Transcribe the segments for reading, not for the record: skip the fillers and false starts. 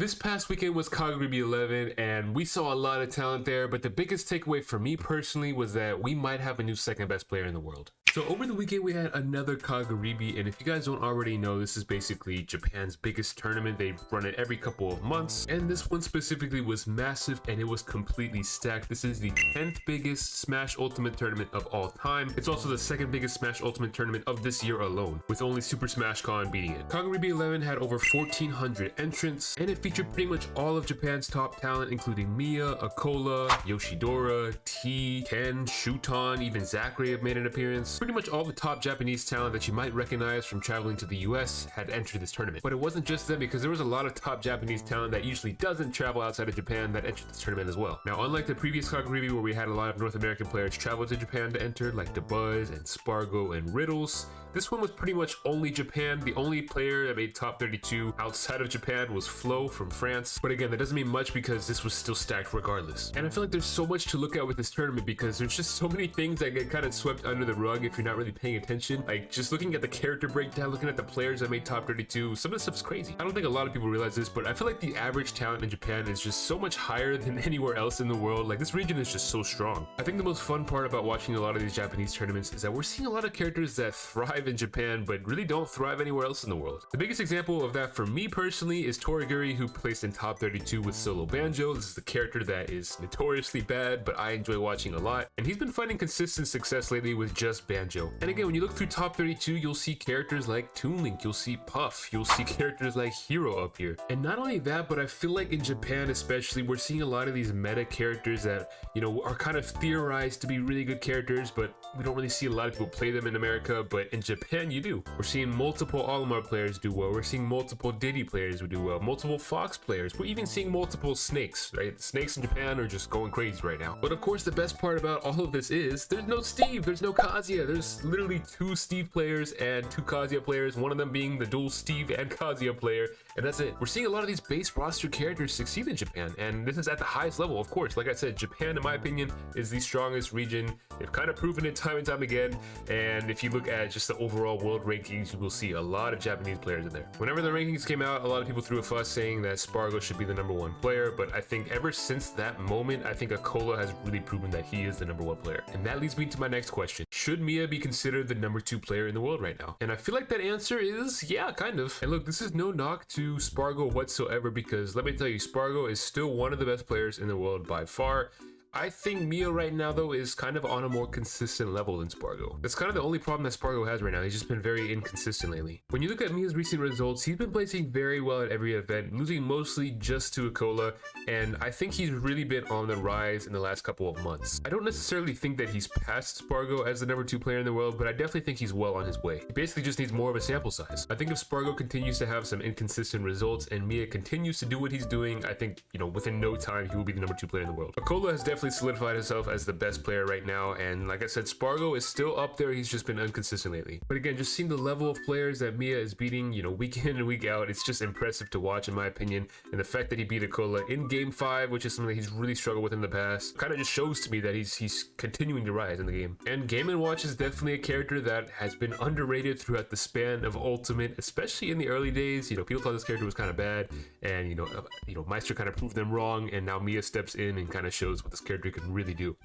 this past weekend was Kagaribi 11, and we saw a lot of talent there, but the biggest takeaway for me personally was that we might have a new second best player in the world. So over the weekend we had another Kagaribi, and if you guys don't already know, this is basically Japan's biggest tournament. They run it every couple of months, and this one specifically was massive and it was completely stacked. This is the 10th biggest Smash Ultimate tournament of all time. It's also the second biggest Smash Ultimate tournament of this year alone, with only Super Smash Con beating it. Kagaribi 11 had over 1,400 entrants, and it featured pretty much all of Japan's top talent, including Miya, Acola, Yoshidora, T, Ken, Shuton, even Zachary have made an appearance. Pretty much all the top Japanese talent that you might recognize from traveling to the US had entered this tournament. But it wasn't just them, because there was a lot of top Japanese talent that usually doesn't travel outside of Japan that entered this tournament as well. Now, unlike the previous Kagaribi where we had a lot of North American players travel to Japan to enter, like DeBuzz and Spargo and Riddles, this one was pretty much only Japan. The only player that made top 32 outside of Japan was Flo from France. But again, that doesn't mean much because this was still stacked regardless. And I feel like there's so much to look at with this tournament because there's just so many things that get kind of swept under the rug if you're not really paying attention. Like just looking at the character breakdown, looking at the players that made top 32, some of this stuff's crazy. I don't think a lot of people realize this, but I feel like the average talent in Japan is just so much higher than anywhere else in the world. Like this region is just so strong. I think the most fun part about watching a lot of these Japanese tournaments is that we're seeing a lot of characters that thrive in Japan but really don't thrive anywhere else in the world. The biggest example of that for me personally is Kagaribi, who placed in top 32 with Solo Banjo. This is the character that is notoriously bad, but I enjoy watching a lot, and he's been finding consistent success lately with just Banjo. And again, when you look through top 32, you'll see characters like Toon Link, you'll see Puff, you'll see characters like Hero up here. And not only that, but I feel like in Japan especially, we're seeing a lot of these meta characters that, you know, are kind of theorized to be really good characters, but we don't really see a lot of people play them in America, but in Japan you do. We're seeing multiple Olimar players do well, we're seeing multiple Diddy players who do well, multiple Fox players, we're even seeing multiple Snakes, right? The Snakes in Japan are just going crazy right now. But of course the best part about all of this is there's no Steve, there's no Kazuya. There's literally 2 Steve players and 2 Kazuya players, one of them being the dual Steve and Kazuya player, and that's it. We're seeing a lot of these base roster characters succeed in Japan, and this is at the highest level. Of course, like I said, Japan in my opinion is the strongest region. They've kind of proven it time and time again, and if you look at just the overall world rankings, you will see a lot of Japanese players in there. Whenever the rankings came out, a lot of people threw a fuss saying that Spargo should be the #1 player, but I think ever since that moment, I think Acola has really proven that he is the #1 player. And that leads me to my next question. Should Miya be considered the #2 player in the world right now? And I feel like that answer is yeah, kind of. And look, this is no knock to Spargo whatsoever, because let me tell you, Spargo is still one of the best players in the world by far. I think Miya right now though is kind of on a more consistent level than Spargo. That's kind of the only problem that Spargo has right now. He's just been very inconsistent lately. When you look at Miya's recent results, he's been placing very well at every event, losing mostly just to Acola, and I think he's really been on the rise in the last couple of months. I don't necessarily think that he's past Spargo as the #2 player in the world, but I definitely think he's well on his way. He basically just needs more of a sample size. I think if Spargo continues to have some inconsistent results and Miya continues to do what he's doing, I think, you know, within no time he will be the #2 player in the world. Acola has definitely solidified himself as the best player right now, and like I said, Spargo is still up there. He's just been inconsistent lately. But again, just seeing the level of players that Miya is beating, you know, week in and week out, it's just impressive to watch in my opinion. And the fact that he beat Acola in game 5, which is something that he's really struggled with in the past, kind of just shows to me that he's continuing to rise in the game. And Game & Watch is definitely a character that has been underrated throughout the span of Ultimate, especially in the early days. You know, people thought this character was kind of bad, and you know, Meister kind of proved them wrong, and now Miya steps in and kind of shows what this character can really do.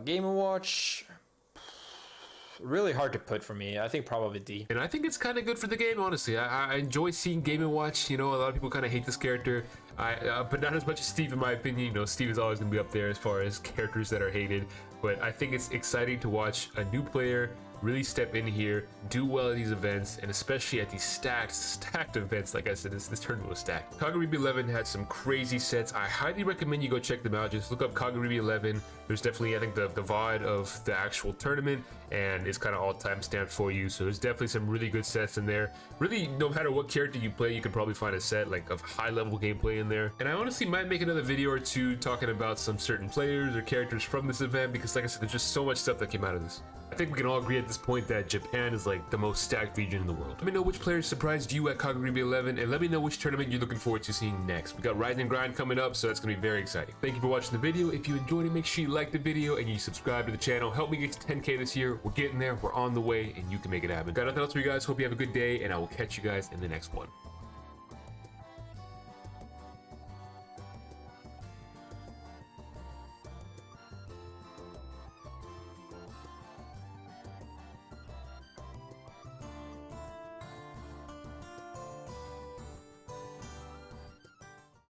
Game & Watch, really hard to put for me. I think probably D. And I think it's kind of good for the game, honestly. I enjoy seeing Game & Watch. You know, a lot of people kind of hate this character, but not as much as Steve in my opinion. You know, Steve is always going to be up there as far as characters that are hated, but I think it's exciting to watch a new player really step in here, do well at these events, and especially at these stacked events. Like I said, this tournament was stacked. Kagaribi 11 had some crazy sets. I highly recommend you go check them out. Just look up Kagaribi 11. There's definitely, I think, the VOD of the actual tournament, and it's kind of all time stamped for you. So there's definitely some really good sets in there. Really, no matter what character you play, you can probably find a set like of high level gameplay in there. And I honestly might make another video or two talking about some certain players or characters from this event, because like I said, there's just so much stuff that came out of this. I think we can all agree at this point that Japan is like the most stacked region in the world. Let me know which players surprised you at Kagaribi 11, and let me know which tournament you're looking forward to seeing next. We got Rise and Grind coming up, so that's gonna be very exciting. Thank you for watching the video. If you enjoyed it, make sure you like the video and you subscribe to the channel. Help me get to 10K this year. We're getting there, we're on the way, and you can make it happen. Got nothing else for you guys. Hope you have a good day, and I will catch you guys in the next one.